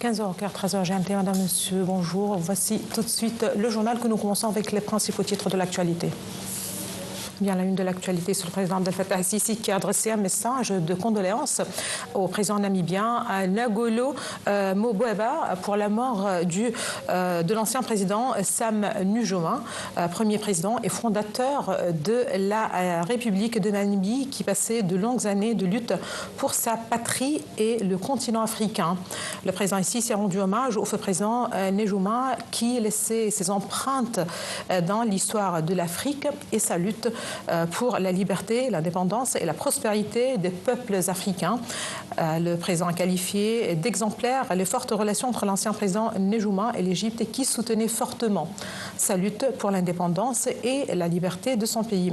15h15, 13h GMT, Madame, Monsieur, bonjour. Voici tout de suite le journal que nous commençons avec les principaux titres de l'actualité. Bien, la une de l'actualité sur le président Abdel Fattah el-Sisi qui a adressé un message de condoléances au président namibien Ngolo Mboeba pour la mort de l'ancien président Sam Nujoma, premier président et fondateur de la République de Namibie qui passait de longues années de lutte pour sa patrie et le continent africain. Le président el-Sisi a rendu hommage au feu président Nujoma qui laissait ses empreintes dans l'histoire de l'Afrique et sa lutte pour la liberté, l'indépendance et la prospérité des peuples africains. Le président a qualifié d'exemplaire les fortes relations entre l'ancien président Nujoma et l'Égypte qui soutenait fortement sa lutte pour l'indépendance et la liberté de son pays.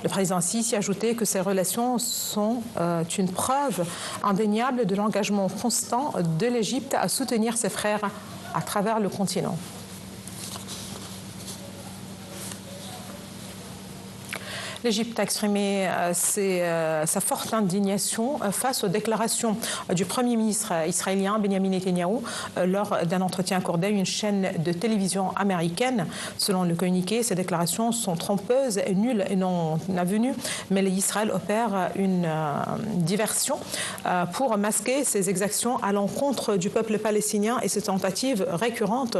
Le président Sisi a ajouté que ces relations sont une preuve indéniable de l'engagement constant de l'Égypte à soutenir ses frères à travers le continent. L'Égypte a exprimé sa forte indignation face aux déclarations du Premier ministre israélien Benjamin Netanyahou lors d'un entretien accordé à une chaîne de télévision américaine. Selon le communiqué, ces déclarations sont trompeuses et nulles et non avenues, mais l'Israël opère une diversion pour masquer ses exactions à l'encontre du peuple palestinien et ses tentatives récurrentes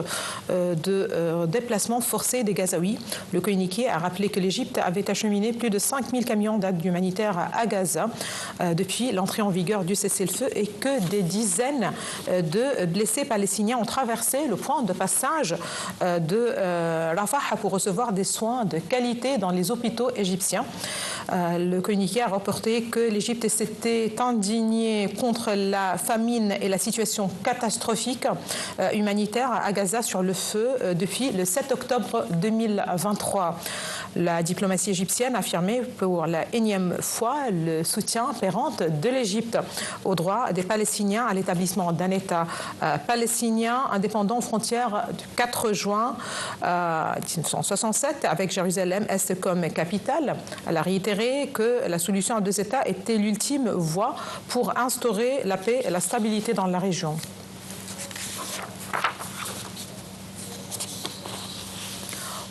de déplacement forcé des Gazaouis. Le communiqué a rappelé que l'Égypte avait acheminé plus de 5000 camions d'aide humanitaire à Gaza depuis l'entrée en vigueur du cessez-le-feu et que des dizaines de blessés palestiniens ont traversé le point de passage de Rafah pour recevoir des soins de qualité dans les hôpitaux égyptiens. Le communiqué a rapporté que l'Égypte s'était indignée contre la famine et la situation catastrophique humanitaire à Gaza sur le feu depuis le 7 octobre 2023. La diplomatie égyptienne a affirmé pour la énième fois le soutien pérante de l'Égypte au droit des Palestiniens à l'établissement d'un État palestinien indépendant aux frontières du 4 juin 1967 avec Jérusalem-Est comme capitale. Elle a réitéré que la solution à deux États était l'ultime voie pour instaurer la paix et la stabilité dans la région.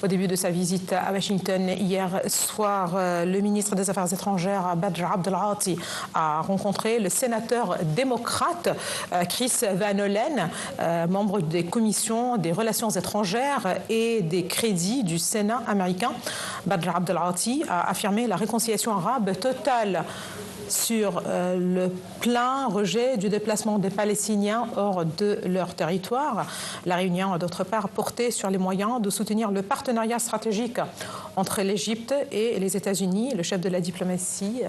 Au début de sa visite à Washington hier soir, le ministre des Affaires étrangères Badr Abdel Ati a rencontré le sénateur démocrate Chris Van Hollen, membre des commissions des relations étrangères et des crédits du Sénat américain. Badr Abdel Ati a affirmé la réconciliation arabe totale sur le plein rejet du déplacement des Palestiniens hors de leur territoire. La réunion a d'autre part porté sur les moyens de soutenir le partenariat stratégique entre l'Égypte et les États-Unis. Le chef de la diplomatie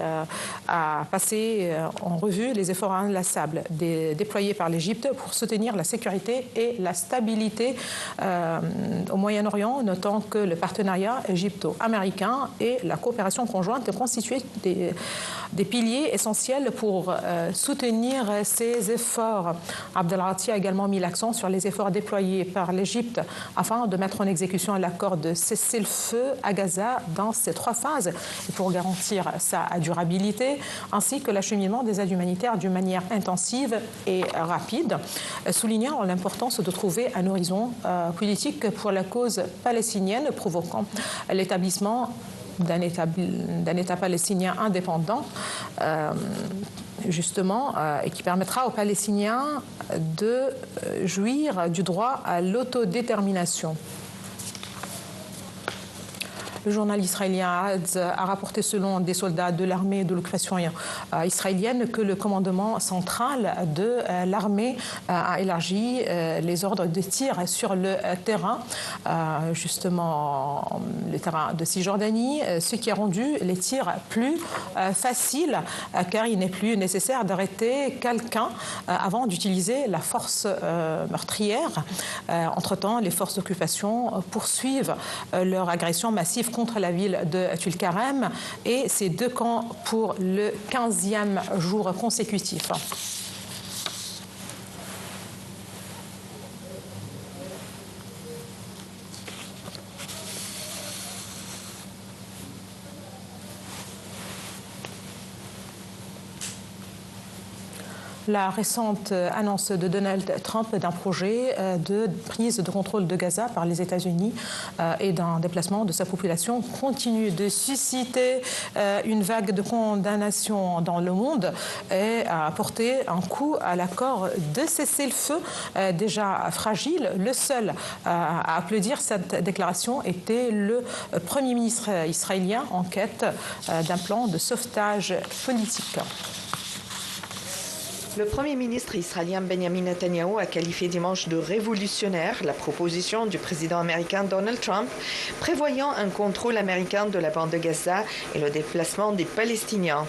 a passé en revue les efforts inlassables déployés par l'Égypte pour soutenir la sécurité et la stabilité au Moyen-Orient, notant que le partenariat égypto-américain et la coopération conjointe constituaient des piliers essentiels pour soutenir ces efforts. Abdel Ati a également mis l'accent sur les efforts déployés par l'Égypte afin de mettre en exécution l'accord de cessez-le-feu à Gaza dans ses 3 phases et pour garantir sa durabilité, ainsi que l'acheminement des aides humanitaires d'une manière intensive et rapide, soulignant l'importance de trouver un horizon politique pour la cause palestinienne, provoquant l'établissement d'un État palestinien indépendant, justement, et qui permettra aux Palestiniens de jouir du droit à l'autodétermination. Le journal israélien Haaretz a rapporté selon des soldats de l'armée de l'occupation israélienne que le commandement central de l'armée a élargi les ordres de tir sur le terrain, justement le terrain de Cisjordanie, ce qui a rendu les tirs plus faciles car il n'est plus nécessaire d'arrêter quelqu'un avant d'utiliser la force meurtrière. Entre-temps, les forces d'occupation poursuivent leur agression massive contre la ville de Tulkarem et ces 2 camps pour le 15e jour consécutif. La récente annonce de Donald Trump d'un projet de prise de contrôle de Gaza par les États-Unis et d'un déplacement de sa population continue de susciter une vague de condamnation dans le monde et a apporté un coup à l'accord de cessez-le-feu déjà fragile. Le seul à applaudir cette déclaration était le Premier ministre israélien en quête d'un plan de sauvetage politique. Le Premier ministre israélien Benjamin Netanyahu a qualifié dimanche de révolutionnaire la proposition du président américain Donald Trump prévoyant un contrôle américain de la bande de Gaza et le déplacement des Palestiniens.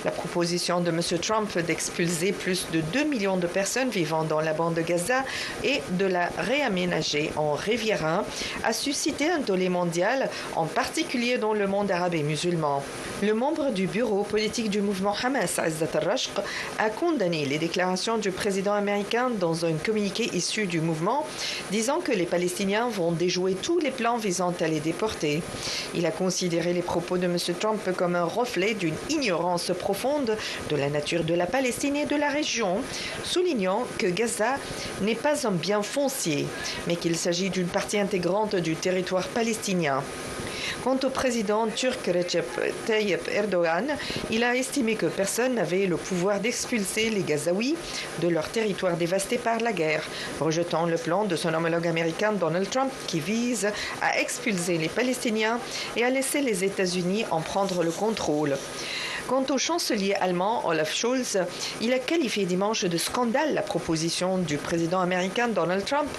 La proposition de M. Trump d'expulser plus de 2 millions de personnes vivant dans la bande de Gaza et de la réaménager en Riviera a suscité un tollé mondial, en particulier dans le monde arabe et musulman. Le membre du bureau politique du mouvement Hamas, Izzat al-Rashq, a condamné les déclarations du président américain dans un communiqué issu du mouvement, disant que les Palestiniens vont déjouer tous les plans visant à les déporter. Il a considéré les propos de M. Trump comme un reflet d'une ignorance profonde de la nature de la Palestine et de la région, soulignant que Gaza n'est pas un bien foncier, mais qu'il s'agit d'une partie intégrante du territoire palestinien. Quant au président turc Recep Tayyip Erdogan, il a estimé que personne n'avait le pouvoir d'expulser les Gazaouis de leur territoire dévasté par la guerre, rejetant le plan de son homologue américain Donald Trump qui vise à expulser les Palestiniens et à laisser les États-Unis en prendre le contrôle. Quant au chancelier allemand Olaf Scholz, il a qualifié dimanche de scandale la proposition du président américain Donald Trump,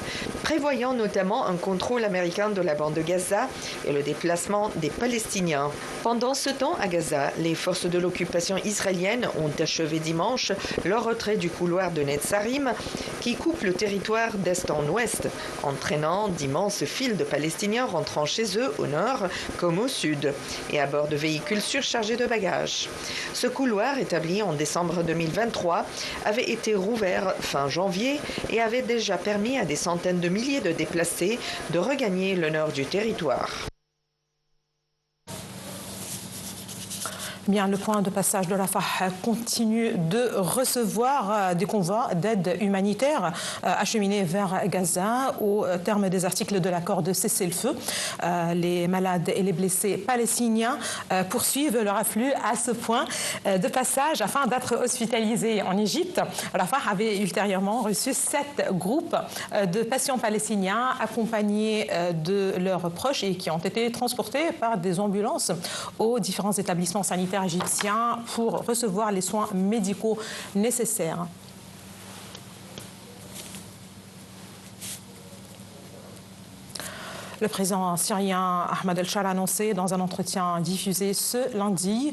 prévoyant notamment un contrôle américain de la bande de Gaza et le déplacement des Palestiniens. Pendant ce temps, à Gaza, les forces de l'occupation israélienne ont achevé dimanche leur retrait du couloir de Netzarim qui coupe le territoire d'est en ouest, entraînant d'immenses files de Palestiniens rentrant chez eux au nord comme au sud et à bord de véhicules surchargés de bagages. Ce couloir, établi en décembre 2023, avait été rouvert fin janvier et avait déjà permis à des centaines de milliers de déplacés de regagner le nord du territoire. Bien, le point de passage de Rafah continue de recevoir des convois d'aide humanitaire acheminés vers Gaza au terme des articles de l'accord de cessez-le-feu. Les malades et les blessés palestiniens poursuivent leur afflux à ce point de passage afin d'être hospitalisés en Égypte. Rafah avait ultérieurement reçu 7 groupes de patients palestiniens accompagnés de leurs proches et qui ont été transportés par des ambulances aux différents établissements sanitaires égyptiens pour recevoir les soins médicaux nécessaires. Le président syrien Ahmed El-Shara a annoncé dans un entretien diffusé ce lundi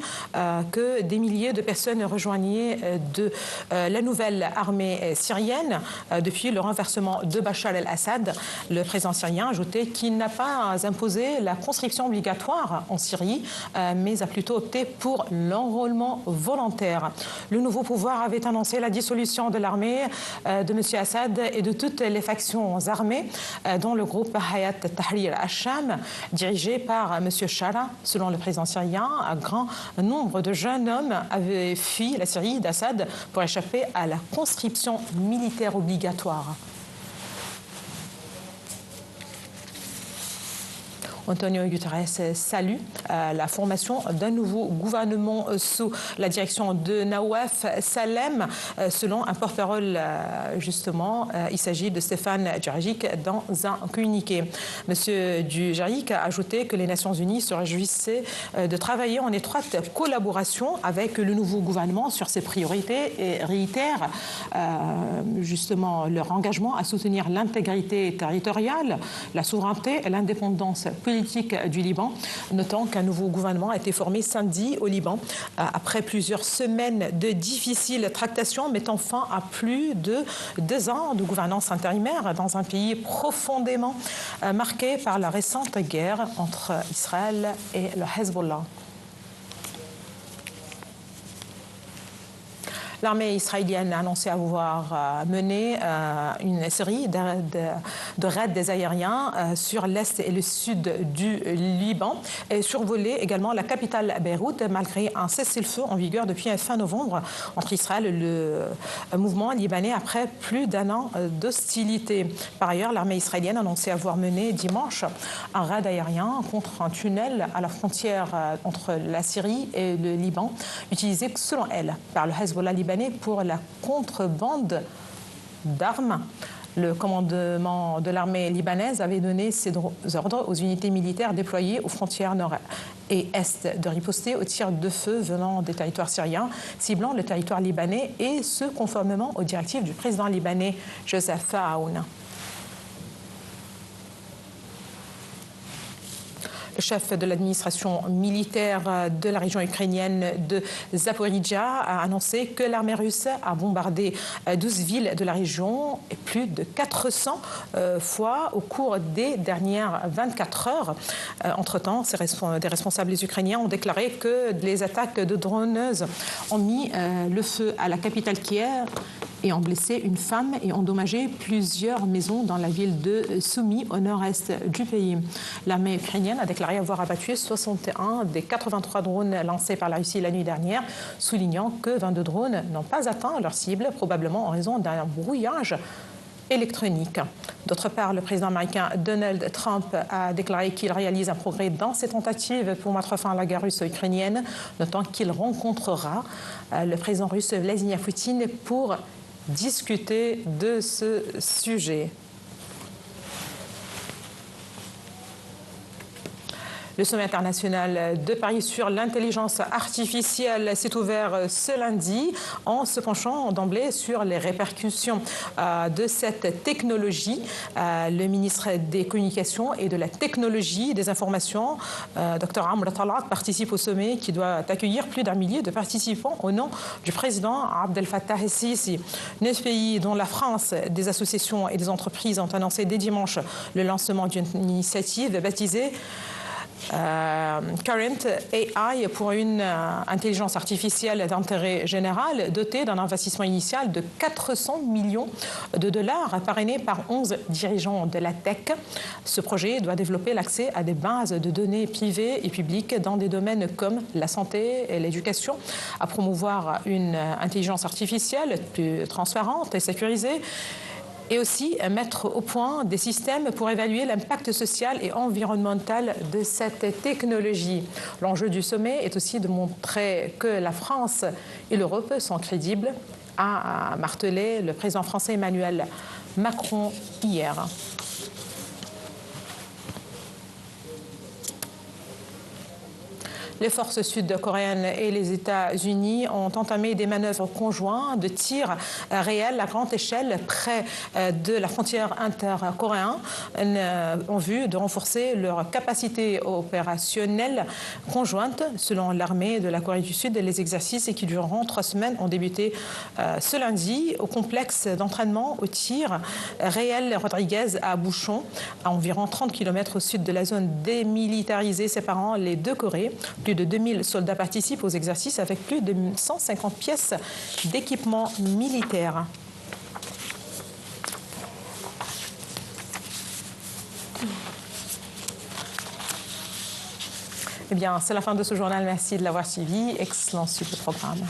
que des milliers de personnes rejoignaient de la nouvelle armée syrienne depuis le renversement de Bachar el-Assad. Le président syrien a ajouté qu'il n'a pas imposé la conscription obligatoire en Syrie, mais a plutôt opté pour l'enrôlement volontaire. Le nouveau pouvoir avait annoncé la dissolution de l'armée de M. Assad et de toutes les factions armées, dont le groupe Hayat Tahrir al-Sham, dirigé par M. Shara. Selon le président syrien, un grand nombre de jeunes hommes avaient fui la Syrie d'Assad pour échapper à la conscription militaire obligatoire. Antonio Guterres salue la formation d'un nouveau gouvernement sous la direction de Nawaf Salem. Selon un porte-parole, justement, il s'agit de Stéphane Djarric dans un communiqué. Monsieur Djarric a ajouté que les Nations Unies se réjouissaient de travailler en étroite collaboration avec le nouveau gouvernement sur ses priorités et réitère justement leur engagement à soutenir l'intégrité territoriale, la souveraineté et l'indépendance politique du Liban, notant qu'un nouveau gouvernement a été formé samedi au Liban après plusieurs semaines de difficiles tractations mettant fin à plus de 2 ans de gouvernance intérimaire dans un pays profondément marqué par la récente guerre entre Israël et le Hezbollah. L'armée israélienne a annoncé avoir mené une série de raids des aériens sur l'est et le sud du Liban et survolé également la capitale Beyrouth malgré un cessez-le-feu en vigueur depuis fin novembre entre Israël et le mouvement libanais après plus d'un an d'hostilité. Par ailleurs, l'armée israélienne a annoncé avoir mené dimanche un raid aérien contre un tunnel à la frontière entre la Syrie et le Liban, utilisé selon elle par le Hezbollah libanais pour la contrebande d'armes. Le commandement de l'armée libanaise avait donné ses ordres aux unités militaires déployées aux frontières nord et est de riposter aux tirs de feu venant des territoires syriens, ciblant le territoire libanais et ce conformément aux directives du président libanais Joseph Aoun. Le chef de l'administration militaire de la région ukrainienne de Zaporijia a annoncé que l'armée russe a bombardé 12 villes de la région et plus de 400 fois au cours des dernières 24 heures. Entre-temps, des responsables ukrainiens ont déclaré que les attaques de droneuses ont mis le feu à la capitale Kiev et ont blessé une femme et endommagé plusieurs maisons dans la ville de Soumy, au nord-est du pays. L'armée ukrainienne a déclaré avoir abattu 61 des 83 drones lancés par la Russie la nuit dernière, soulignant que 22 drones n'ont pas atteint leur cible, probablement en raison d'un brouillage électronique. D'autre part, le président américain Donald Trump a déclaré qu'il réalise un progrès dans ses tentatives pour mettre fin à la guerre russo-ukrainienne, notant qu'il rencontrera le président russe Vladimir Poutine pour discuter de ce sujet. Le sommet international de Paris sur l'intelligence artificielle s'est ouvert ce lundi en se penchant d'emblée sur les répercussions de cette technologie. Le ministre des Communications et de la Technologie des Informations, Dr Amr Talat, participe au sommet qui doit accueillir plus d'1 millier de participants au nom du président Abdel Fattah el-Sisi. 9 pays, dont la France, des associations et des entreprises ont annoncé dès dimanche le lancement d'une initiative baptisée Current AI pour une intelligence artificielle d'intérêt général dotée d'un investissement initial de 400 millions de dollars parrainé par 11 dirigeants de la tech. Ce projet doit développer l'accès à des bases de données privées et publiques dans des domaines comme la santé et l'éducation, à promouvoir une intelligence artificielle plus transparente et sécurisée, et aussi mettre au point des systèmes pour évaluer l'impact social et environnemental de cette technologie. L'enjeu du sommet est aussi de montrer que la France et l'Europe sont crédibles, a martelé le président français Emmanuel Macron hier. Les forces sud-coréennes et les États-Unis ont entamé des manœuvres conjointes de tir réel à grande échelle près de la frontière intercoréenne en vue de renforcer leur capacité opérationnelle conjointe. Selon l'armée de la Corée du Sud, les exercices qui dureront 3 semaines ont débuté ce lundi au complexe d'entraînement au tir réel Rodriguez à Bouchon, à environ 30 km au sud de la zone démilitarisée séparant les deux Corées. Plus de 2000 soldats participent aux exercices avec plus de 150 pièces d'équipement militaire. Eh bien, c'est la fin de ce journal. Merci de l'avoir suivi. Excellent suite de programme.